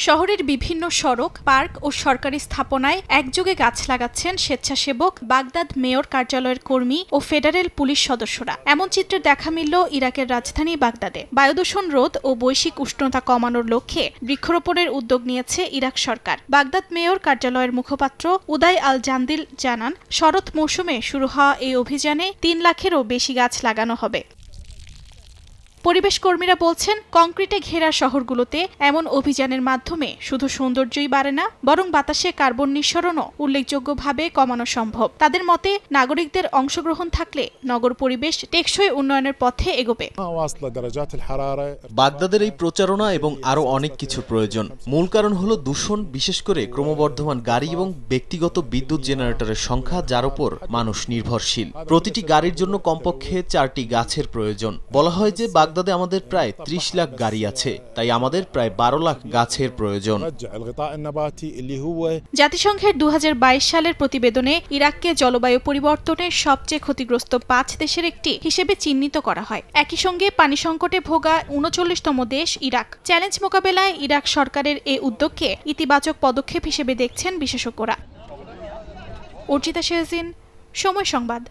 শহরের বিভিন্ন সড়ক, পার্ক ও সরকারি স্থাপনায় একযোগে গাছ লাগাচ্ছেন স্বেচ্ছাসেবক, বাগদাদ মেয়র কার্যালয়ের কর্মী ও ফেডারেল পুলিশ সদস্যরা। এমন চিত্রের দেখা মিলল ইরাকের রাজধানী বাগদাদে। বায়ুদূষণ রোধ ও বৈশ্বিক উষ্ণতা কমানোর লক্ষ্যে বৃক্ষরোপণের উদ্যোগ নিয়েছে ইরাক সরকার। বাগদাদ মেয়র কার্যালয়ের মুখপাত্র উদাই আল জান্দিল জানান, শরৎ মৌসুমে শুরু হওয়া এই অভিযানে ৩ লাখেরও বেশি গাছ লাগানো হবে। পরিবেশ কর্মীরা বলছেন, কংক্রিটে ঘেরা শহরগুলোতে এমন অভিযানের মাধ্যমে শুধু সৌন্দর্যই বাড়ে না, বরং বাতাসে কার্বন নিঃসরণও উল্লেখযোগ্যভাবে কমানো সম্ভব। তাদের মতে, নাগরিকদের অংশগ্রহণ থাকলে নগর পরিবেশ টেকসই উন্নয়নের পথে এগোবে। বাগদাদের এই প্রচারণা এবং আরো অনেক কিছুর প্রয়োজন। মূল কারণ হলো দূষণ, বিশেষ করে ক্রমবর্ধমান গাড়ি এবং ব্যক্তিগত বিদ্যুৎ জেনারেটরের সংখ্যা, যার উপর মানুষ নির্ভরশীল। প্রতিটি গাড়ির জন্য কমপক্ষে 4টি গাছের প্রয়োজন। বলা হয় যে বাগদাদে আমাদের প্রায় 30 লাখ গাড়ি আছে, তাই আমাদের প্রায় 12 লাখ গাছের প্রয়োজন। জাতিসংঘের 2022 সালের প্রতিবেদনে ইরাককে জলবায়ু পরিবর্তনের সবচেয়ে ক্ষতিগ্রস্ত 5 দেশের একটি হিসেবে চিহ্নিত করা হয়। একই সঙ্গে পানি সংকটে ভোগা 39তম দেশ ইরাক। চ্যালেঞ্জ মোকাবেলায় ইরাক সরকারের এই উদ্যোগকে ইতিবাচক পদক্ষেপ হিসেবে দেখছেন বিশেষজ্ঞরা। অর্চিতা শেহজিন, সময় সংবাদ।